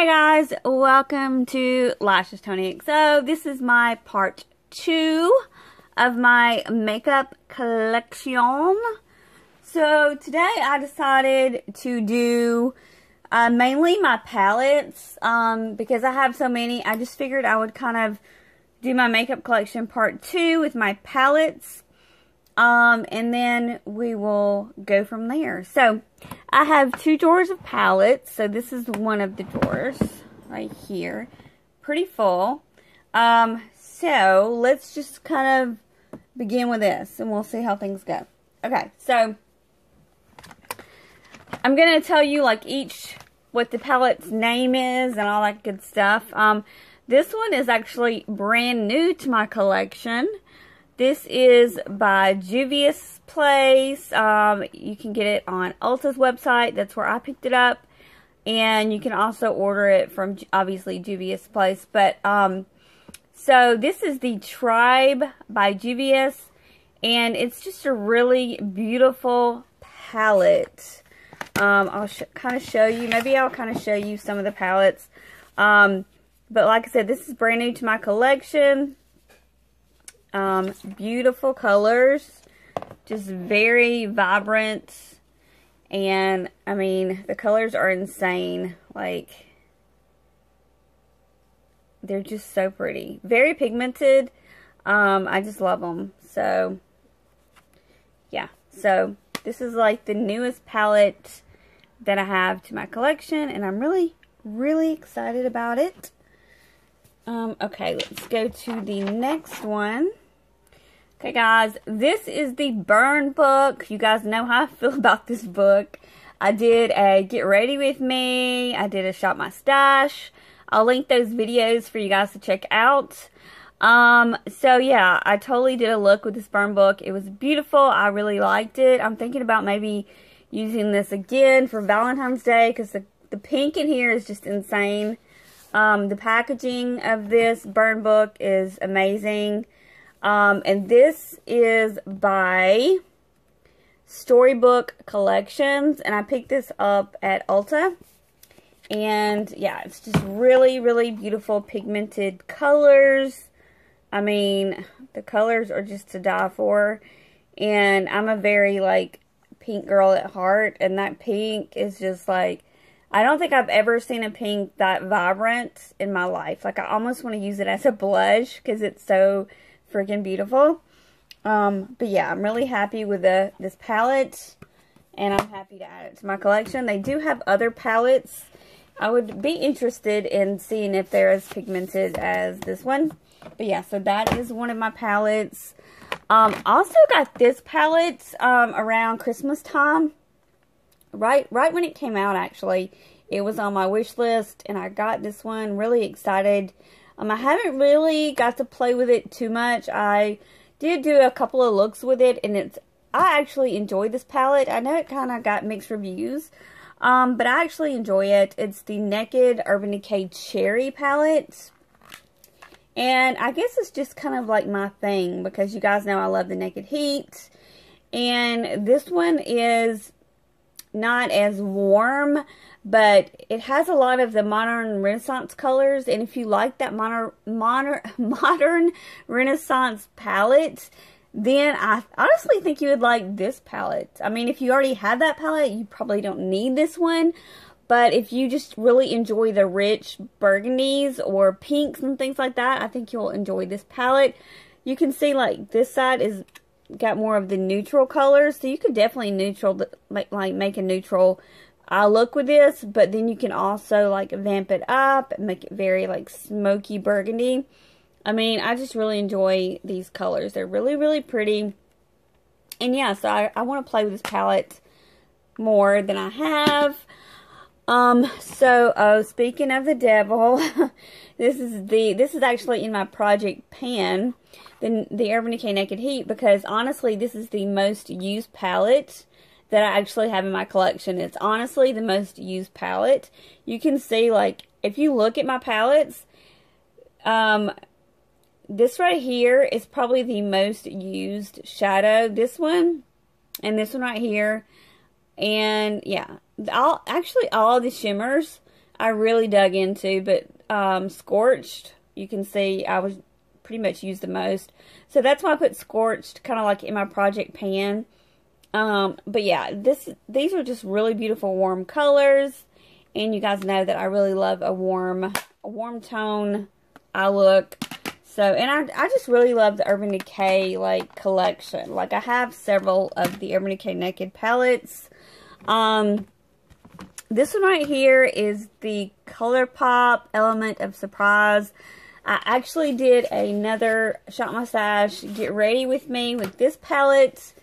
Hey guys, welcome to Lashestonixofam. So this is my part 2 of my makeup collection. So today I decided to do mainly my palettes because I have so many. I just figured I would kind of do my makeup collection part 2 with my palettes. And then we will go from there. So, I have 2 drawers of palettes. So, this is one of the drawers right here. Pretty full. So, let's just kind of begin with this. And we'll see how things go. Okay, so, I'm going to tell you like what the palette's name is and all that good stuff. This one is actually brand new to my collection. This is by Juvia's Place. You can get it on Ulta's website. That's where I picked it up. And you can also order it from, obviously, Juvia's Place. But, so this is the Tribe by Juvia's. And it's just a really beautiful palette. I'll kind of show you. Maybe I'll kind of show you some of the palettes. But like I said, this is brand new to my collection. Beautiful colors, just very vibrant, and I mean, the colors are insane. Like, they're just so pretty, very pigmented. I just love them. So yeah, so this is like the newest palette that I have to my collection, and I'm really excited about it. Okay, let's go to the next one. Okay guys, this is the Burn book. You guys know how I feel about this book. I did a Get Ready With Me. I did a Shop My Stash. I'll link those videos for you guys to check out. So yeah, I totally did a look with this Burn book. It was beautiful. I really liked it. I'm thinking about maybe using this again for Valentine's Day because the pink in here is just insane. The packaging of this Burn book is amazing. And this is by Storybook Collections, and I picked this up at Ulta. And yeah, it's just really beautiful pigmented colors. I mean, the colors are just to die for. And I'm a very like pink girl at heart, and that pink is just like, I don't think I've ever seen a pink that vibrant in my life. Like, I almost want to use it as a blush because it's so freaking beautiful. But yeah, I'm really happy with this palette, and I'm happy to add it to my collection. They do have other palettes. I would be interested in seeing if they're as pigmented as this one. But yeah, so that is one of my palettes. Also got this palette around Christmas time. Right when it came out, actually. It was on my wish list, and I got this one. Really excited. I haven't really got to play with it too much. I did do a couple of looks with it, and I actually enjoy this palette. I know it kind of got mixed reviews, but I actually enjoy it. It's the Naked Urban Decay Cherry palette, and I guess it's just kind of like my thing because you guys know I love the Naked Heat, and this one is not as warm, but it has a lot of the modern Renaissance colors, and if you like that modern Renaissance palette, then I honestly think you would like this palette. I mean, if you already have that palette, you probably don't need this one, but if you just really enjoy the rich burgundies or pinks and things like that, I think you'll enjoy this palette. You can see, like, this side is got more of the neutral colors, so you could definitely make a neutral look with this, but then you can also like vamp it up and make it very like smoky burgundy. I mean, I just really enjoy these colors. They're really pretty. And yeah, so I want to play with this palette more than I have. Speaking of the devil, this is actually in my project pan, the Urban Decay Naked Heat, because honestly, this is the most used palette that I actually have in my collection. It's honestly the most used palette. You can see, like, if you look at my palettes, this right here is probably the most used shadow. This one, and this one right here. And, yeah. All the shimmers, I really dug into, but Scorched, you can see I was pretty much used the most. So that's why I put Scorched kind of like in my project pan. But yeah, these are just really beautiful warm colors. And you guys know that I really love a warm tone eye look. So, and I just really love the Urban Decay, like, collection. Like, I have several of the Urban Decay Naked palettes. This one right here is the ColorPop Element of Surprise. I actually did another Shop My Stash Get Ready With Me with this palette.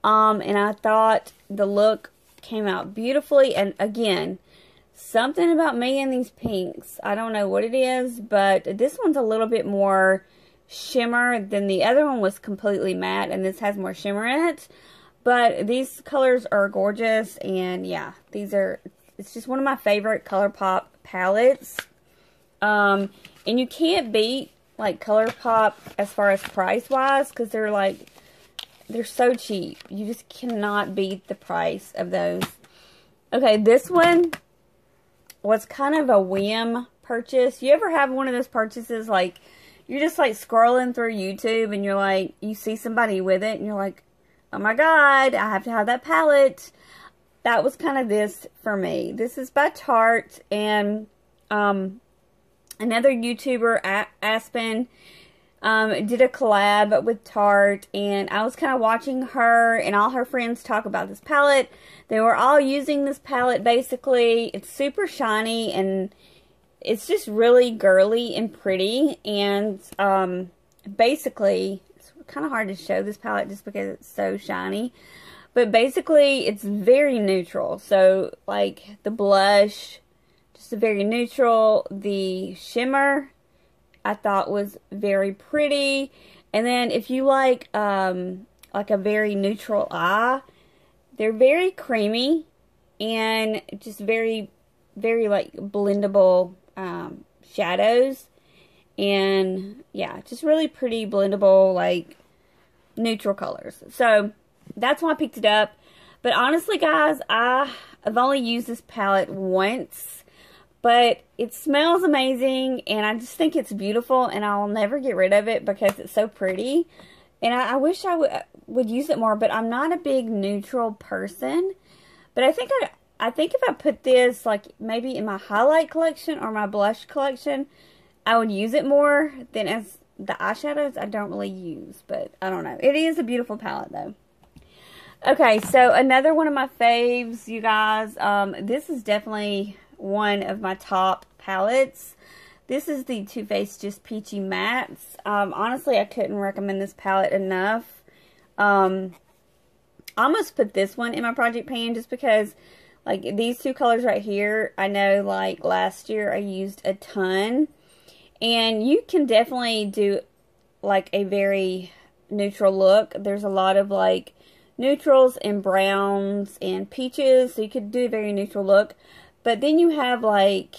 And I thought the look came out beautifully. And again, something about me and these pinks. I don't know what it is, but this one's a little bit more shimmer than the other one was completely matte, and this has more shimmer in it. But these colors are gorgeous, and yeah, it's just one of my favorite ColorPop palettes. And you can't beat, like, ColorPop as far as price-wise, because they're so cheap. You just cannot beat the price of those. Okay, this one was kind of a whim purchase. You ever have one of those purchases, like, you're just, like, scrolling through YouTube, and you're like, you see somebody with it, and you're like, oh my god, I have to have that palette. That was kind of this for me. This is by Tarte, and another YouTuber, Aspen, did a collab with Tarte, and I was kind of watching her and all her friends talk about this palette. They were all using this palette, basically. It's super shiny, and it's just really girly and pretty, and basically, it's kind of hard to show this palette just because it's so shiny, but basically, it's very neutral. So, like, the blush, just a very neutral. The shimmer, I thought was very pretty. And then if you like a very neutral eye, they're very creamy and just very, very like blendable shadows. And yeah, just really pretty blendable, like, neutral colors. So that's why I picked it up. But honestly, guys, I've only used this palette once. But it smells amazing, and I just think it's beautiful, and I'll never get rid of it because it's so pretty. And I wish I would use it more, but I'm not a big neutral person. But I think if I put this, like, maybe in my highlight collection or my blush collection, I would use it more than as the eyeshadows I don't really use. But I don't know. It is a beautiful palette, though. Okay, so another one of my faves, you guys. This is definitely one of my top palettes. This is the Too Faced Just Peachy Mattes. Honestly, I couldn't recommend this palette enough. I almost put this one in my project pan just because, like, these two colors right here, I know, like, last year I used a ton. And you can definitely do, like, a very neutral look. There's a lot of, like, neutrals and browns and peaches, so you could do a very neutral look. But then you have, like,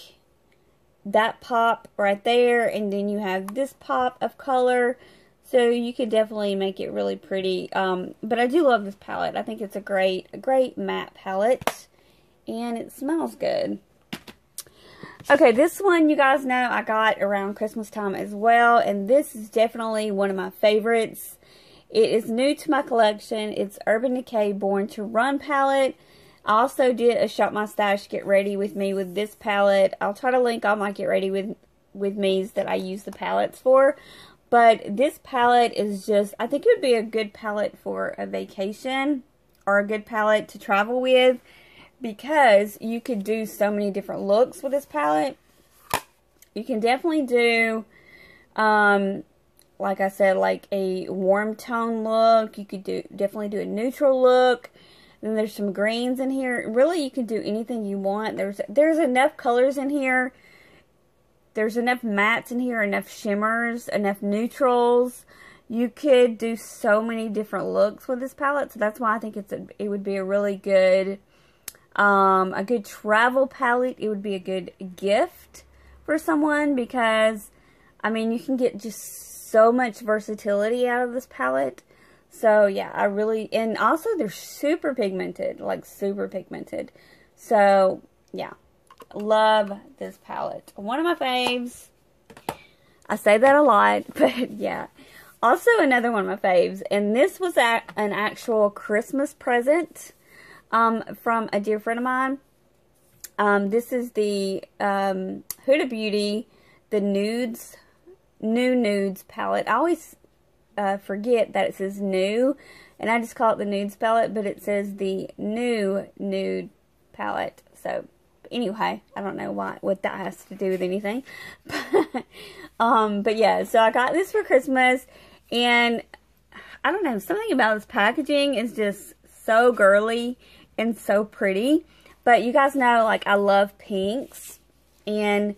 that pop right there, and then you have this pop of color, so you could definitely make it really pretty. But I do love this palette. I think it's a great matte palette, and it smells good. Okay, this one, you guys know, I got around Christmas time as well, and this is definitely one of my favorites. It is new to my collection. It's Urban Decay Born to Run palette. I also did a Shop My Stash Get Ready With Me with this palette. I'll try to link all my Get Ready with me's that I use the palettes for. But this palette is just, I think it would be a good palette for a vacation or a good palette to travel with, because you could do so many different looks with this palette. You can definitely do, like I said, like a warm tone look. You could definitely do a neutral look. Then there's some greens in here. Really, you can do anything you want. There's enough colors in here. There's enough mattes in here, enough shimmers, enough neutrals. You could do so many different looks with this palette. So that's why I think it would be a really good, a good travel palette. It would be a good gift for someone because, I mean, you can get just so much versatility out of this palette. So, yeah, and also they're super pigmented, like super pigmented. So, yeah, love this palette. One of my faves. I say that a lot, but yeah. Also another one of my faves. And this was an actual Christmas present from a dear friend of mine. This is the Huda Beauty, the Nudes, New Nudes palette. I always forget that it says new, and I just call it the Nudes palette, but it says the New Nude palette. So anyway, I don't know what that has to do with anything. But yeah, so I got this for Christmas, and I don't know, something about this packaging is just so girly and so pretty. But you guys know, like, I love pinks, and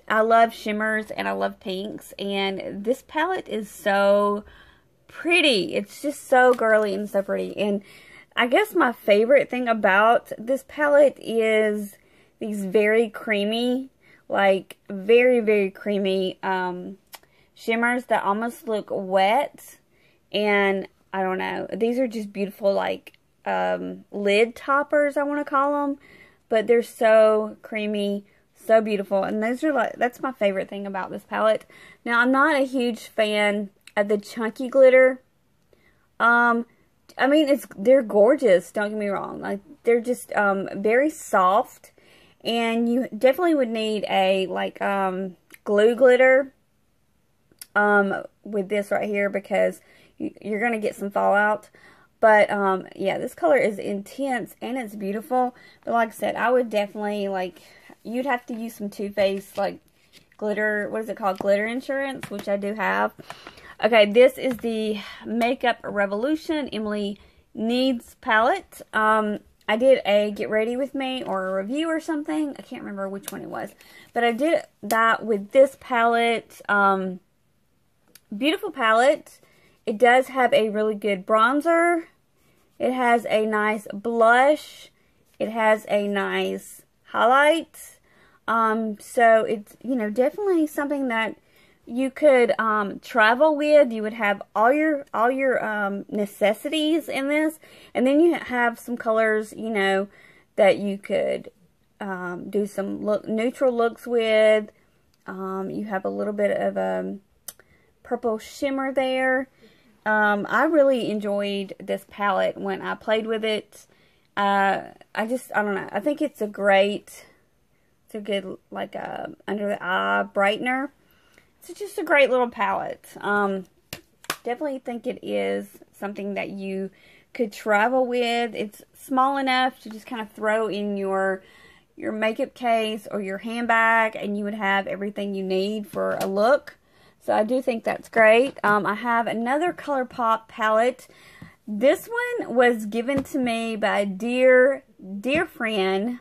I love shimmers, and I love pinks, and this palette is so pretty. It's just so girly and so pretty. And I guess my favorite thing about this palette is these very creamy, like, very, very creamy shimmers that almost look wet. And I don't know, these are just beautiful, like, lid toppers, I want to call them, but they're so creamy, so beautiful, and those are like, that's my favorite thing about this palette. Now, I'm not a huge fan of the chunky glitter. I mean, they're gorgeous, don't get me wrong, like, they're just very soft, and you definitely would need a like glue glitter with this right here, because you're gonna get some fallout. But, yeah, this color is intense, and it's beautiful. But like I said, I would definitely, like, you'd have to use some Too Faced, like, glitter, what is it called? Glitter insurance, which I do have. Okay, this is the Makeup Revolution Emily Needs palette. I did a Get Ready With Me or a review or something. I can't remember which one it was. But I did that with this palette. Beautiful palette. It does have a really good bronzer. It has a nice blush. It has a nice highlight. So it's, you know, definitely something that you could travel with. You would have all your necessities in this, and then you have some colors, you know, that you could do some neutral looks with. You have a little bit of purple shimmer there. I really enjoyed this palette when I played with it. I don't know. I think it's a good, like, under the eye brightener. It's just a great little palette. Definitely think it is something that you could travel with. It's small enough to just kind of throw in your makeup case or your handbag, and you would have everything you need for a look. So I do think that's great. I have another ColorPop palette. This one was given to me by a dear friend,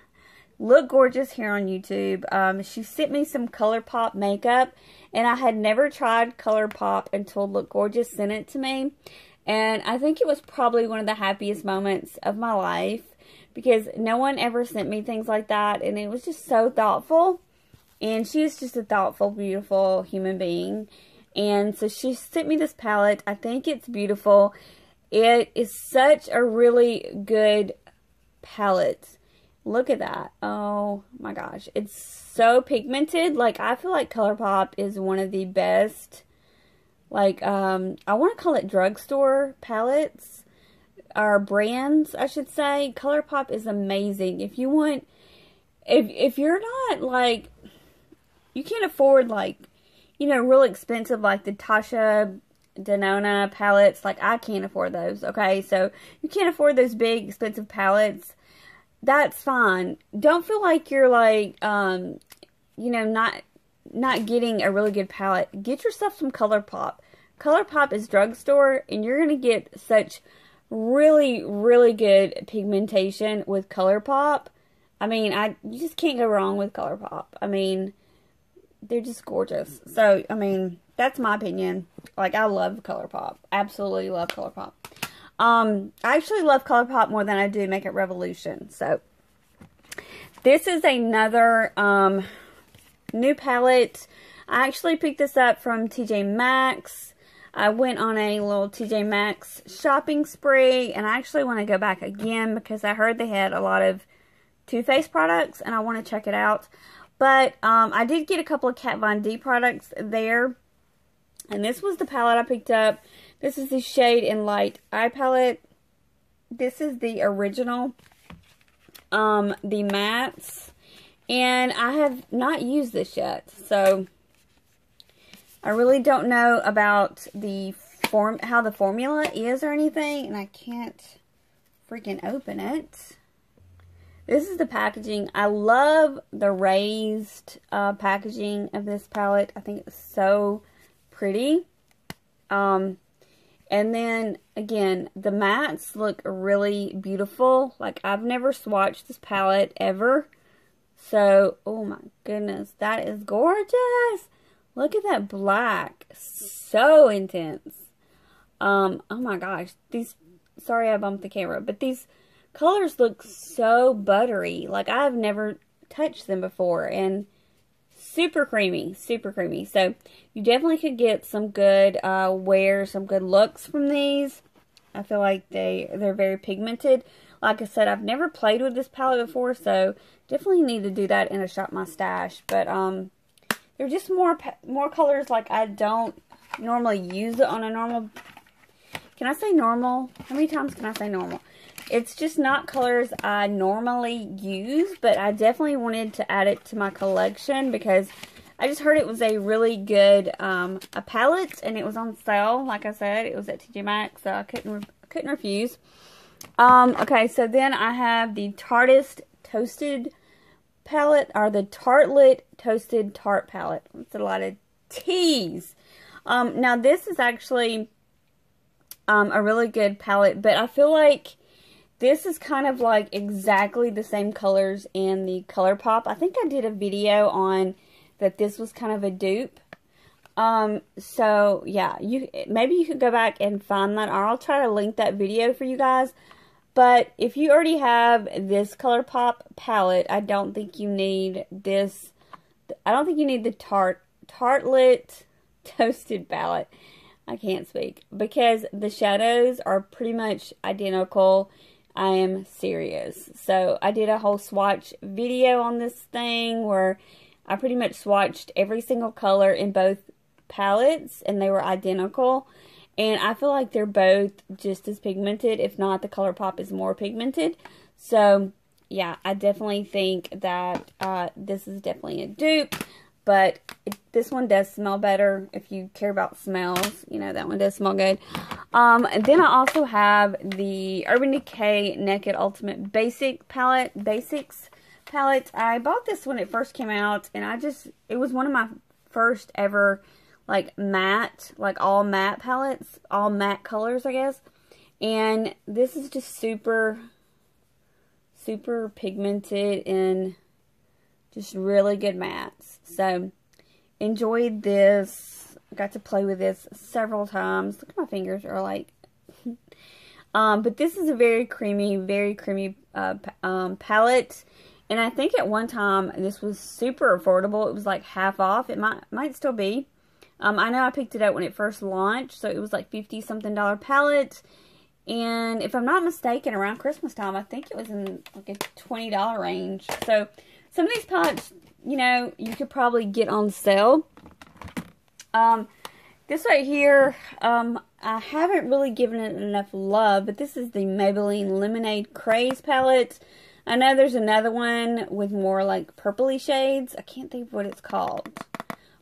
Look Gorgeous, here on YouTube. She sent me some ColorPop makeup, and I had never tried ColorPop until Look Gorgeous sent it to me. And I think it was probably one of the happiest moments of my life, because no one ever sent me things like that, and it was just so thoughtful. And she is just a thoughtful, beautiful human being. And so she sent me this palette. I think it's beautiful. It is such a really good palette. Look at that. Oh my gosh. It's so pigmented. Like, I feel like ColorPop is one of the best, like, I want to call it drugstore palettes. Or brands, I should say. ColorPop is amazing. If you want, if you're not, like, you can't afford, like, you know, real expensive, like the Tasha Denona palettes. Like, I can't afford those, okay? So, you can't afford those big, expensive palettes. That's fine. Don't feel like you're, like, you know, not getting a really good palette. Get yourself some ColorPop. ColorPop is drugstore, and you're going to get such really, really good pigmentation with ColorPop. I mean, you just can't go wrong with ColorPop. I mean, they're just gorgeous. So, I mean, that's my opinion. Like, I love ColorPop. Absolutely love ColorPop. I actually love ColorPop more than I do Makeup Revolution. So, this is another new palette. I actually picked this up from TJ Maxx. I went on a little TJ Maxx shopping spree, and I actually want to go back again because I heard they had a lot of Too Faced products, and I want to check it out. But I did get a couple of Kat Von D products there. And this was the palette I picked up. This is the Shade and Light Eye Palette. This is the original, the mattes. And I have not used this yet. So I really don't know about the how the formula is or anything. And I can't freaking open it. This is the packaging. I love the raised packaging of this palette. I think it's so pretty. And then again, the mattes look really beautiful. Like, I've never swatched this palette ever. So, oh my goodness, that is gorgeous. Look at that black. So intense. Oh my gosh, these, sorry I bumped the camera, but these colors look so buttery. Like, I've never touched them before, and super creamy, super creamy. So you definitely could get some good wear, some good looks from these. I feel like they're very pigmented. Like I said, I've never played with this palette before, so definitely need to do that in a Shop My Stash. But they're just more colors like I don't normally use it on a normal. Can I say normal? How many times can I say normal? It's just not colors I normally use, but I definitely wanted to add it to my collection because I just heard it was a really good a palette, and it was on sale. Like I said, it was at TJ Maxx, so I couldn't refuse. Okay, so then I have the Tartist Toasted palette, or the Tartlet Toasted Tart palette. It's a lot of T's. Now this is actually a really good palette, but I feel like this is kind of like exactly the same colors in the ColorPop. I think I did a video on that this was kind of a dupe. So yeah, maybe you could go back and find that, or I'll try to link that video for you guys. But if you already have this ColorPop palette, I don't think you need this. I don't think you need the Tartlet Toasted palette. I can't speak, because the shadows are pretty much identical. I am serious. So I did a whole swatch video on this thing where I pretty much swatched every single color in both palettes, and they were identical. And I feel like they're both just as pigmented, if not the ColorPop is more pigmented. So yeah, I definitely think that this is definitely a dupe. But this one does smell better. If you care about smells, you know, that one does smell good. And then I also have the Urban Decay Naked Ultimate Basics palette. I bought this when it first came out, and it was one of my first ever, like, matte, like all matte palettes, all matte colors, I guess. And this is just super, super pigmented and just really good mattes. So, enjoyed this. Got to play with this several times. Look at my fingers are like. But this is a very creamy palette. And I think at one time this was super affordable. It was like half off. It might still be. I know I picked it up when it first launched, so it was like $50-something palette. And if I'm not mistaken, around Christmas time, I think it was in like a $20 range. So some of these palettes, you know, you could probably get on sale. This right here, I haven't really given it enough love, but this is the Maybelline Lemonade Craze palette. I know there's another one with more like purpley shades. I can't think of what it's called.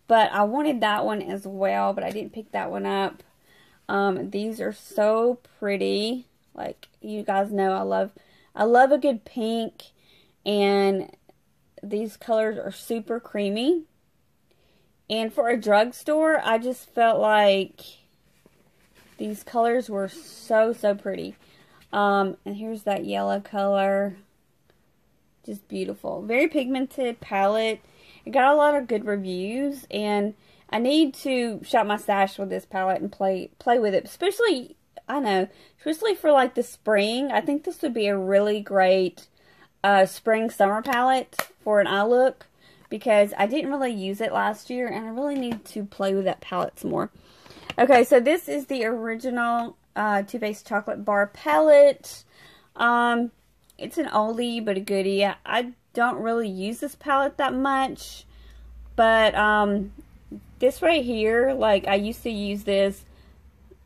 But I wanted that one as well, but I didn't pick that one up. These are so pretty. Like, you guys know I love a good pink, and these colors are super creamy. And for a drugstore, I just felt like these colors were so, so pretty. And here's that yellow color. Just beautiful. Very pigmented palette. It got a lot of good reviews, and I need to shop my stash with this palette and play with it. Especially, especially for like the spring. I think this would be a really great spring-summer palette for an eye look, because I didn't really use it last year, and I really need to play with that palette some more. Okay, so this is the original Too Faced Chocolate Bar palette. it's an oldie but a goodie. I don't really use this palette that much, but this right here, like, I used to use this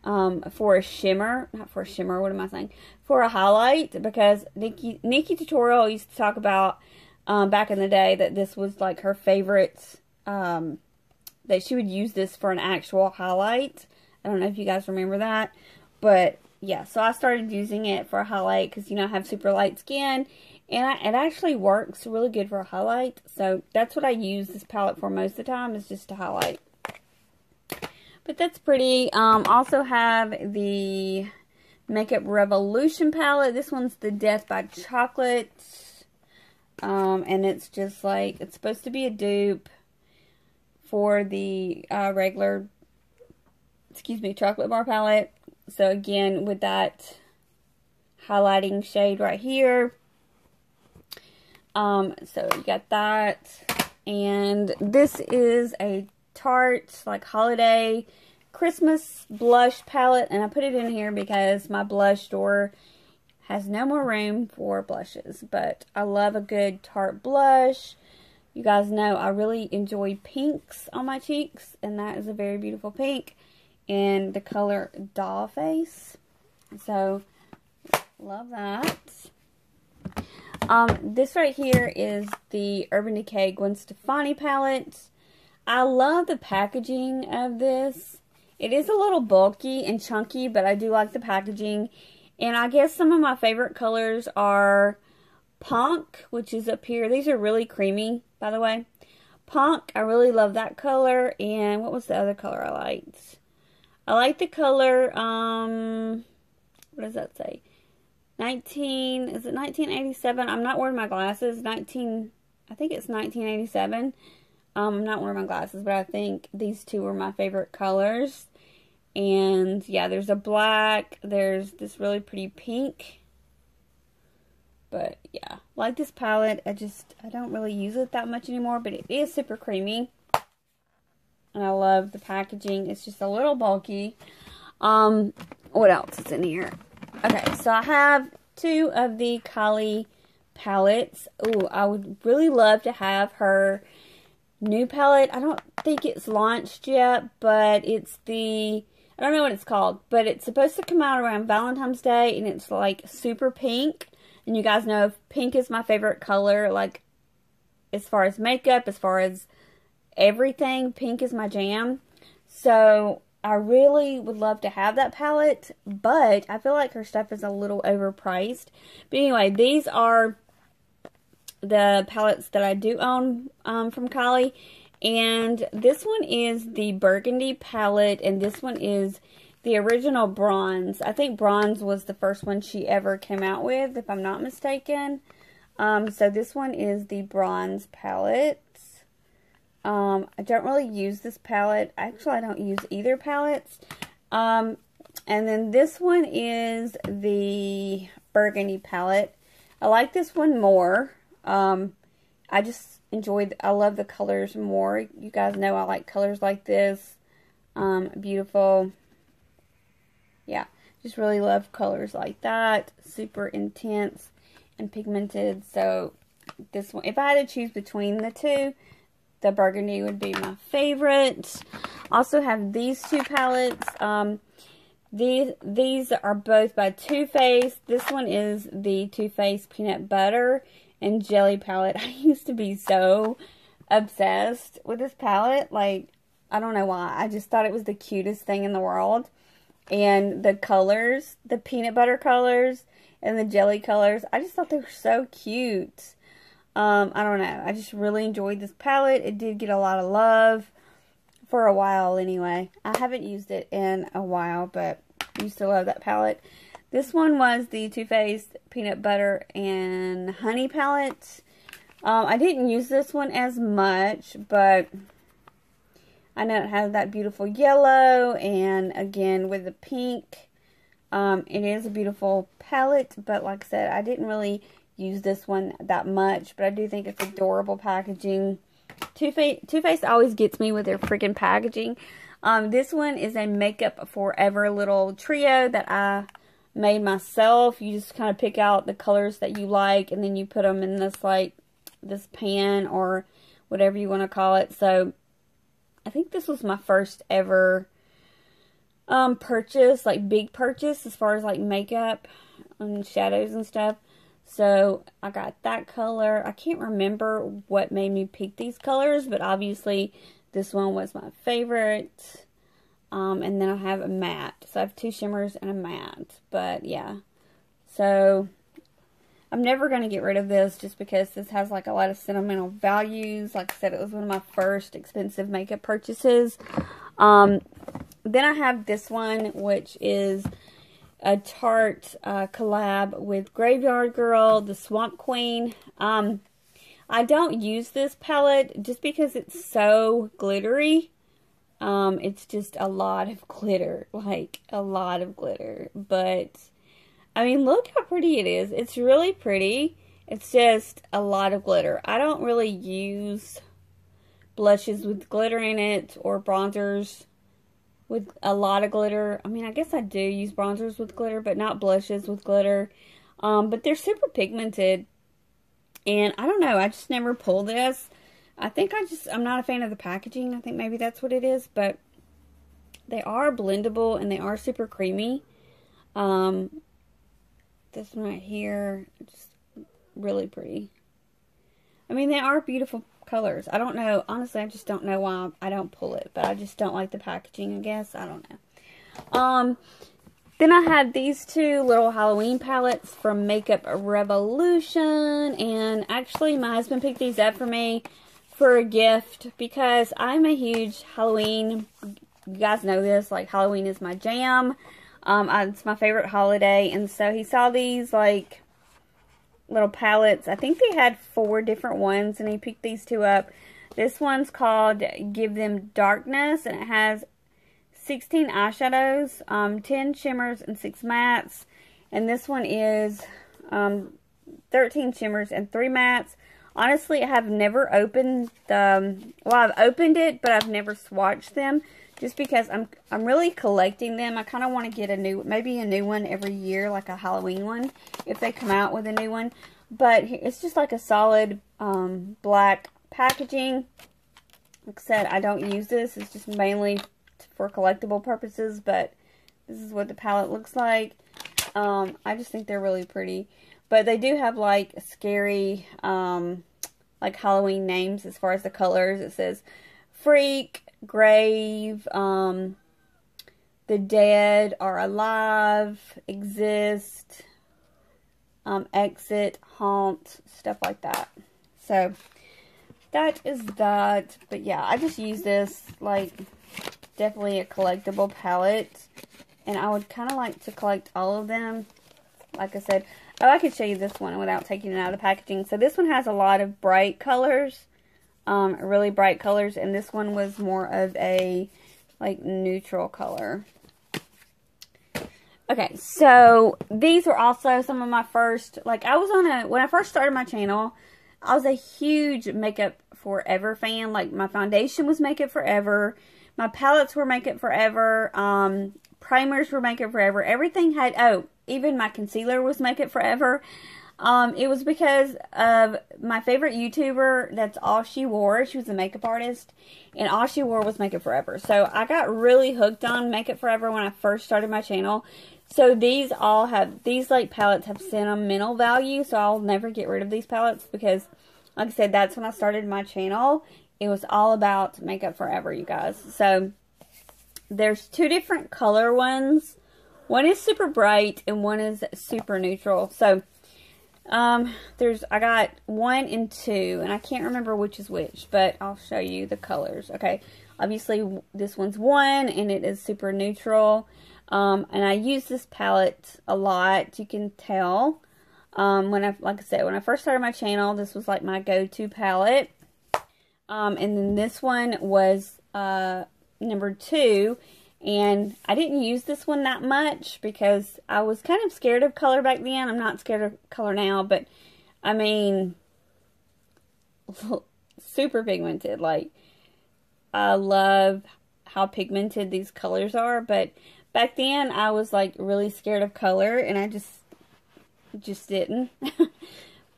for a shimmer, not for a shimmer, what am I saying? For a highlight, because Nikki Tutorial used to talk about back in the day that this was like her favorite, that she would use this for an actual highlight. I don't know if you guys remember that, but yeah, so I started using it for a highlight because, you know, I have super light skin, and it actually works really good for a highlight. So that's what I use this palette for most of the time, is just to highlight. But that's pretty. Also have the Makeup Revolution palette. This one's the Death by Chocolate. And it's just like, it's supposed to be a dupe for the regular, chocolate bar palette. So again, with that highlighting shade right here. So you got that. And this is a Tarte, like, holiday Christmas blush palette, and I put it in here because my blush drawer has no more room for blushes, but I love a good Tarte blush. You guys know I really enjoy pinks on my cheeks, and that is a very beautiful pink in the color Doll Face. So love that. This right here is the Urban Decay Gwen Stefani palette. I love the packaging of this. It is a little bulky and chunky, but I do like the packaging. And I guess some of my favorite colors are Punk, which is up here. These are really creamy, by the way. Punk, I really love that color. And what was the other color I liked? I like the color, what does that say? Is it 1987? I'm not wearing my glasses. I think it's 1987. I'm not wearing my glasses, but I think these two were my favorite colors. And yeah, there's a black, there's this really pretty pink. But yeah, like this palette, I don't really use it that much anymore, but it is super creamy. And I love the packaging. It's just a little bulky. What else is in here? Okay, so I have two of the Kylie palettes. Ooh, I would really love to have her new palette. I don't think it's launched yet, but it's I don't know what it's called, but it's supposed to come out around Valentine's Day, and it's like super pink. And you guys know pink is my favorite color, like, as far as makeup, as far as everything, pink is my jam. So I really would love to have that palette, but I feel like her stuff is a little overpriced. But anyway, these are the palettes that I do own from Kylie, and this one is the Burgundy palette, and this one is the original Bronze. I think Bronze was the first one she ever came out with, if I'm not mistaken. So this one is the Bronze palette. I don't really use this palette. Actually, I don't use either palettes. And then this one is the Burgundy palette. I like this one more. I just I love the colors more. You guys know I like colors like this. Beautiful. Yeah, just really love colors like that. Super intense and pigmented. So this one, if I had to choose between the two, the Burgundy would be my favorite. Also have these two palettes. These are both by Too Faced. This one is the Too Faced Peanut Butter and Jelly palette. I used to be so obsessed with this palette. Like, I don't know why. I just thought it was the cutest thing in the world. And the colors, the peanut butter colors and the jelly colors, I just thought they were so cute. I don't know. I just really enjoyed this palette. It did get a lot of love for a while anyway. I haven't used it in a while, but I used to love that palette. This one was the Too Faced Peanut Butter and Honey palette. I didn't use this one as much, but I know it has that beautiful yellow, and again with the pink. It is a beautiful palette, but like I said, I didn't really use this one that much, but I do think it's adorable packaging. Too Faced always gets me with their freaking packaging. This one is a Makeup Forever little trio that I made myself. You just kind of pick out the colors that you like, and then you put them in this, like, this pan or whatever you want to call it. So, I think this was my first ever purchase, like, big purchase as far as, like, makeup and shadows and stuff. So, I got that color. I can't remember what made me pick these colors, but obviously this one was my favorite. And then I have a matte. So, I have 2 shimmers and a matte. But, yeah. So, I'm never going to get rid of this just because this has, like, a lot of sentimental values. Like I said, it was one of my first expensive makeup purchases. Then I have this one, which is a Tarte collab with Graveyard Girl, the Swamp Queen. I don't use this palette just because it's so glittery. It's just a lot of glitter, like a lot of glitter. But, I mean, look how pretty it is. It's really pretty. It's just a lot of glitter. I don't really use blushes with glitter in it or bronzers with a lot of glitter. I mean, I guess I do use bronzers with glitter, but not blushes with glitter. But they're super pigmented. And I don't know, I just never pull this. I think I'm not a fan of the packaging. I think maybe that's what it is. But they are blendable and they are super creamy. This one right here, just really pretty. I mean, they are beautiful colors. I don't know. Honestly, I just don't know why I don't pull it. But I just don't like the packaging, I guess. I don't know. Then I have these 2 little Halloween palettes from Makeup Revolution. And actually, my husband picked these up for me for a gift because I'm a huge Halloween. You guys know this. Like, Halloween is my jam. It's my favorite holiday. And so he saw these, like, little palettes. I think they had 4 different ones, and he picked these 2 up. This one's called Give Them Darkness, and it has 16 eyeshadows, 10 shimmers, and 6 mattes. And this one is 13 shimmers and 3 mattes. Honestly, I have never opened the, well, I've opened it, but I've never swatched them. Just because I'm really collecting them. I kind of want to get maybe a new one every year, like a Halloween one, if they come out with a new one. But it's just like a solid black packaging. Like I said, I don't use this. It's just mainly for collectible purposes, but this is what the palette looks like. I just think they're really pretty. But they do have like scary like Halloween names as far as the colors. It says Freak, Grave, the Dead Are Alive, Exist, Exit, Haunt, stuff like that. So, that is that. But yeah, I just use this, like, definitely a collectible palette. And I would kind of like to collect all of them. Like I said, oh, I could show you this one without taking it out of the packaging. So, this one has a lot of bright colors. Really bright colors, and this one was more of a like neutral color. Okay, so these were also some of my first, like when I first started my channel, I was a huge Makeup Forever fan. Like my foundation was Makeup Forever, my palettes were Makeup Forever, primers were Makeup Forever, everything had, oh, even my concealer was Makeup Forever. It was because of my favorite YouTuber, that's all she wore. She was a makeup artist, and all she wore was Makeup Forever. So, I got really hooked on Makeup Forever when I first started my channel. So, these like, palettes have sentimental value, so I'll never get rid of these palettes because, like I said, that's when I started my channel. It was all about Makeup Forever, you guys. So, there's 2 different color ones. One is super bright, and one is super neutral. So, I got 1 and 2, and I can't remember which is which, but I'll show you the colors. Okay, obviously this one's 1, and it is super neutral, and I use this palette a lot, you can tell. Like I said, when I first started my channel, this was like my go-to palette, and then this one was, number 2, and I didn't use this one that much because I was kind of scared of color back then. I'm not scared of color now, but I mean, super pigmented. Like, I love how pigmented these colors are, but Back then, I was like really scared of color, and I just didn't.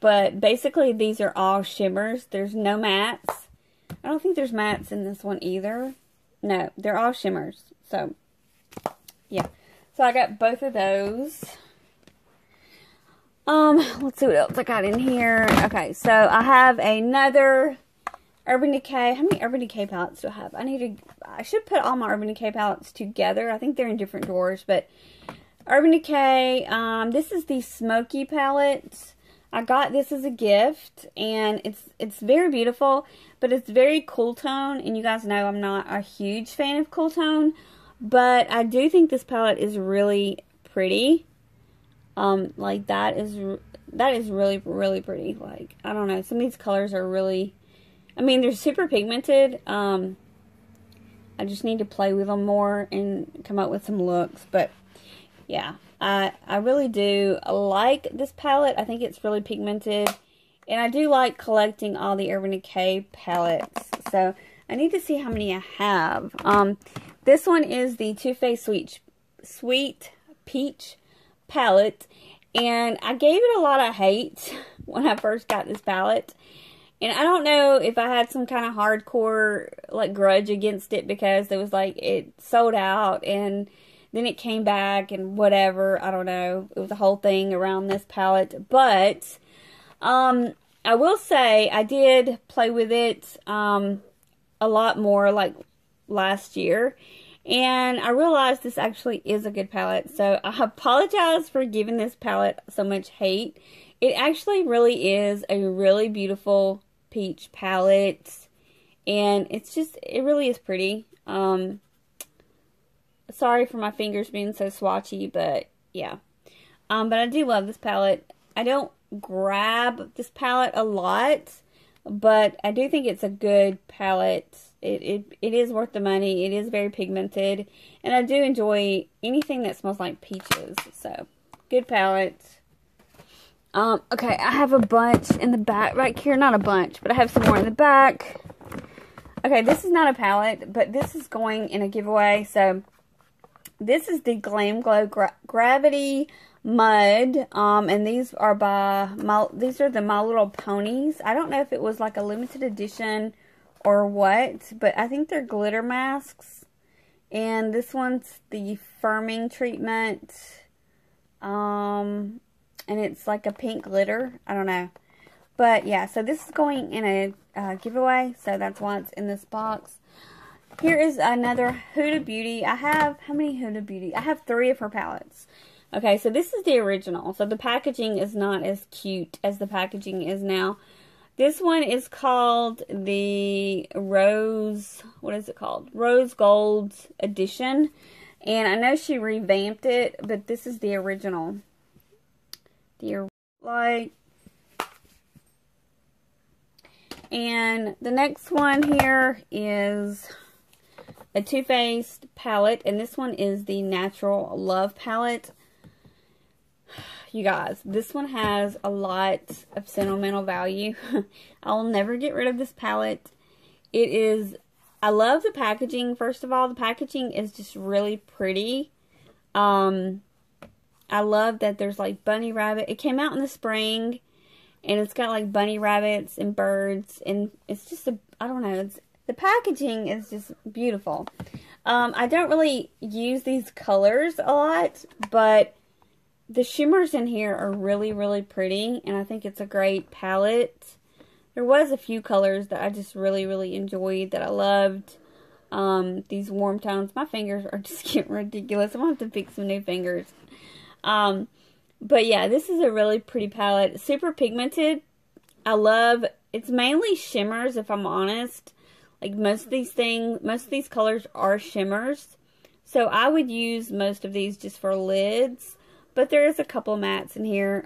But basically, these are all shimmers. There's no mattes. I don't think there's mattes in this one either. No, they're all shimmers. So, yeah. So I got both of those. Let's see what else I got in here. Okay, so I have another Urban Decay. How many Urban Decay palettes do I have? I should put all my Urban Decay palettes together. I think they're in different drawers, but Urban Decay, this is the Smoky palette. I got this as a gift, and it's very beautiful, but it's very cool tone, and you guys know I'm not a huge fan of cool tone, but I do think this palette is really pretty. Like that is really, really pretty. Like, I don't know, some of these colors are really, I mean, they're super pigmented. I just need to play with them more and come up with some looks, but yeah, I really do like this palette. I think it's really pigmented, and I do like collecting all the Urban Decay palettes. So I need to see how many I have. This one is the Too Faced Sweet Peach palette, and I gave it a lot of hate when I first got this palette, and I don't know if I had some kind of hardcore like grudge against it because it was like it sold out and then it came back and whatever. I don't know, it was a whole thing around this palette, but I will say I did play with it a lot more like last year, and I realized this actually is a good palette. So I apologize for giving this palette so much hate. It actually really is a really beautiful peach palette, and it really is pretty. Sorry for my fingers being so swatchy, but yeah. But I do love this palette. I don't grab this palette a lot, but I do think it's a good palette. It is worth the money. It is very pigmented, and I do enjoy anything that smells like peaches. So, good palette. Okay, I have a bunch in the back right here. Not a bunch, but I have some more in the back. Okay, this is not a palette, but this is going in a giveaway. So, this is the Glam Glow Gravity Mud, and these are the My Little Ponies. I don't know if it was like a limited edition or what, but I think they're glitter masks. And this one's the firming treatment, and it's like a pink glitter. I don't know, but yeah. So this is going in a giveaway, so that's why it's in this box. Here is another Huda Beauty. I have, how many Huda Beauty? I have 3 of her palettes. Okay, so this is the original. So the packaging is not as cute as the packaging is now. This one is called the Rose, what is it called? Rose Gold Edition. And I know she revamped it, but this is the original. And the next one here is a Too Faced palette, and this one is the Natural Love palette. You guys, this one has a lot of sentimental value. I'll never get rid of this palette. I love the packaging. First of all, the packaging is just really pretty. I love that there's like bunny rabbit. It came out in the spring, and it's got like bunny rabbits and birds, and it's just I don't know, the packaging is just beautiful. I don't really use these colors a lot, but the shimmers in here are really, really pretty, and I think it's a great palette. There was a few colors that I just really, really enjoyed that I loved. These warm tones. My fingers are just getting ridiculous. I'm going to have to pick some new fingers. But yeah, this is a really pretty palette. Super pigmented. It's mainly shimmers, if I'm honest. Like most of these colors are shimmers. So I would use most of these just for lids. But there is a couple mattes in here,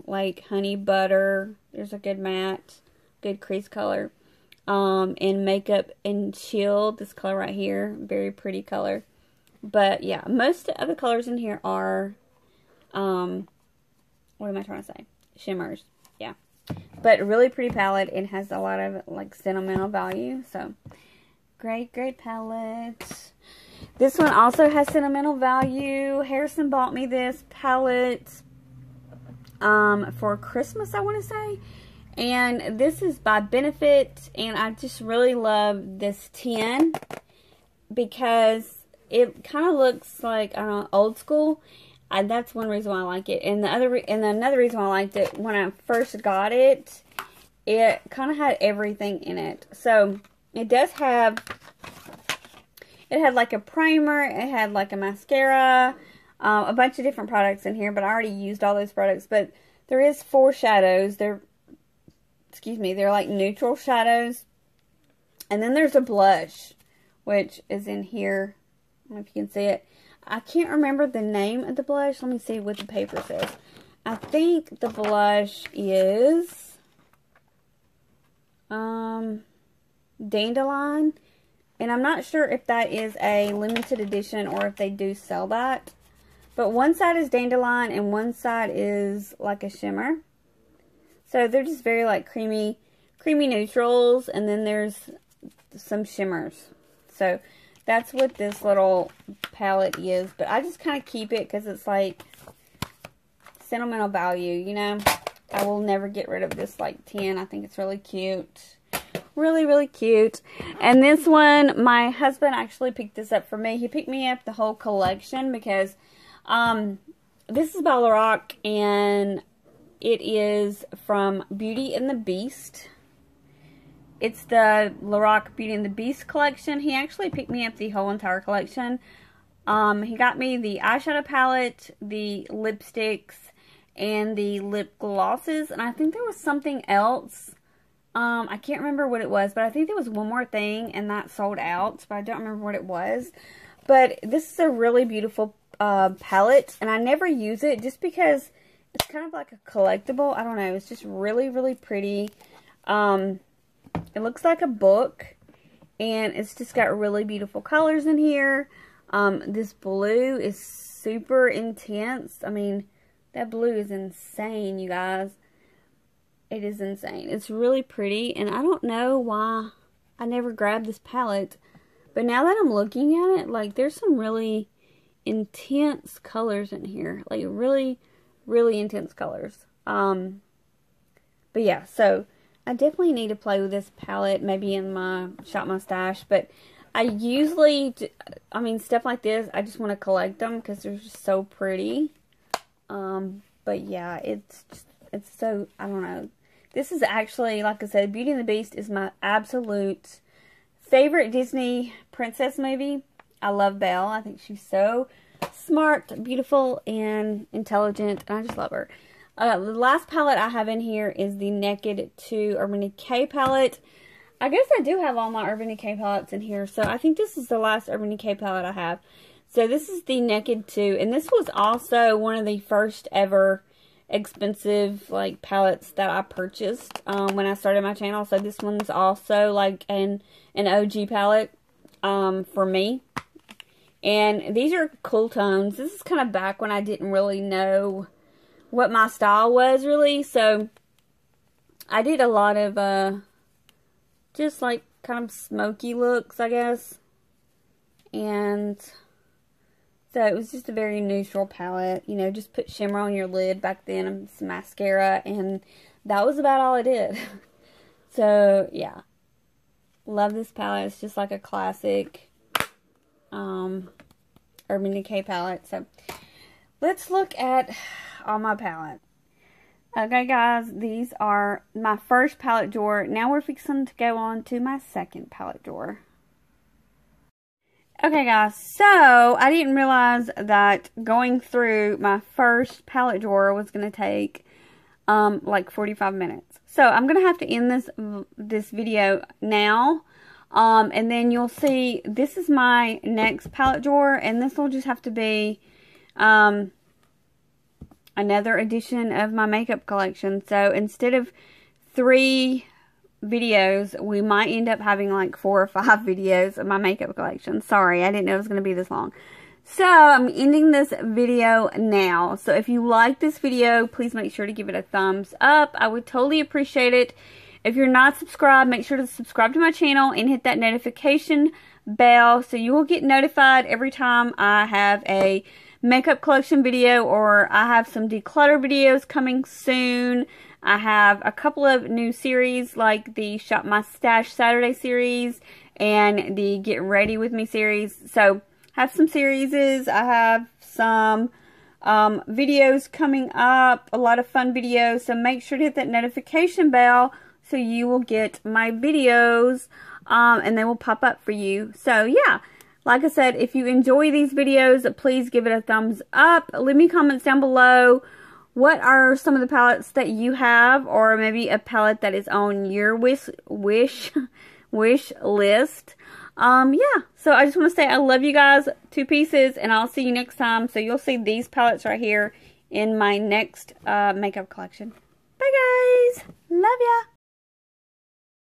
like Honey Butter. There's a good matte, good crease color. And Makeup and Chill, this color right here, very pretty color. But yeah, most of the colors in here are, what am I trying to say? Shimmers, yeah. But a really pretty palette. It has a lot of like sentimental value. So, great palette. This one also has sentimental value. Harrison bought me this palette for Christmas, I want to say. And this is by Benefit, and I just really love this tin because it kind of looks like, I don't know, old school. That's one reason why I like it. And another reason why I liked it, when I first got it, it kind of had everything in it. So it does have, it had like a primer, it had like a mascara, a bunch of different products in here, but I already used all those products. But there is 4 shadows. They're like neutral shadows. And then there's a blush, which is in here. I don't know if you can see it. I can't remember the name of the blush. Let me see what the paper says. I think the blush is Dandelion. And I'm not sure if that is a limited edition or if they do sell that. But one side is Dandelion and one side is like a shimmer. So they're just very like creamy neutrals, and then there's some shimmers. So that's what this little palette is. But I just kind of keep it because it's like sentimental value, you know. I will never get rid of this like tin. I think it's really cute. Really, really cute. And this one, my husband actually picked this up for me. He picked me up the whole collection because this is by Lorac, and it is from Beauty and the Beast. It's the Lorac Beauty and the Beast collection. He actually picked me up the whole entire collection. He got me the eyeshadow palette, the lipsticks, and the lip glosses. And I think there was something else. I can't remember what it was, but I think there was one more thing, and that sold out. But I don't remember what it was. But this is a really beautiful palette, and I never use it just because it's kind of like a collectible. I don't know. It's just really, really pretty. It looks like a book, and it's just got really beautiful colors in here. This blue is super intense. I mean, that blue is insane, you guys. It is insane. It's really pretty, and I don't know why I never grabbed this palette. But now that I'm looking at it, like, there's some really intense colors in here. Like, really, really intense colors. But yeah, so I definitely need to play with this palette, maybe in my Shop My Stash. But I usually, I mean, stuff like this, I just want to collect them because they're just so pretty. But yeah, it's so, I don't know. This is actually, like I said, Beauty and the Beast is my absolute favorite Disney princess movie. I love Belle. I think she's so smart, beautiful, and intelligent, and I just love her. The last palette I have in here is the Naked 2 Urban Decay palette. I guess I do have all my Urban Decay palettes in here, so I think this is the last Urban Decay palette I have. So this is the Naked 2, and this was also one of the first ever expensive like palettes that I purchased when I started my channel. So this one's also like an OG palette for me. And these are cool tones. This is kind of back when I didn't really know what my style was really. So I did a lot of just like kind of smoky looks, I guess. And so it was just a very neutral palette. You know, just put shimmer on your lid back then and some mascara. And that was about all I did. So, yeah. Love this palette. It's just like a classic Urban Decay palette. So, let's look at all my palette. Okay, guys. These are my first palette drawer. Now we're fixing to go on to my second palette drawer. Okay, guys, so I didn't realize that going through my first palette drawer was going to take like 45 minutes. So I'm going to have to end this video now, and then you'll see this is my next palette drawer, and this will just have to be another edition of my makeup collection. So instead of 3 videos, we might end up having like 4 or 5 videos of my makeup collection. Sorry, I didn't know it was going to be this long. So I'm ending this video now. So if you like this video, please make sure to give it a thumbs up. I would totally appreciate it. If you're not subscribed, make sure to subscribe to my channel and hit that notification bell so you will get notified every time I have a makeup collection video or I have some declutter videos coming soon. I have a couple of new series like the Shop My Stash Saturday series and the Get Ready With Me series. So I have some series. I have some videos coming up, a lot of fun videos. So make sure to hit that notification bell so you will get my videos and they will pop up for you. So yeah, like I said, if you enjoy these videos, please give it a thumbs up. Leave me comments down below. What are some of the palettes that you have, or maybe a palette that is on your wish list? Yeah, so I just want to say I love you guys 2 pieces, and I'll see you next time. So you'll see these palettes right here in my next makeup collection. Bye guys, love ya.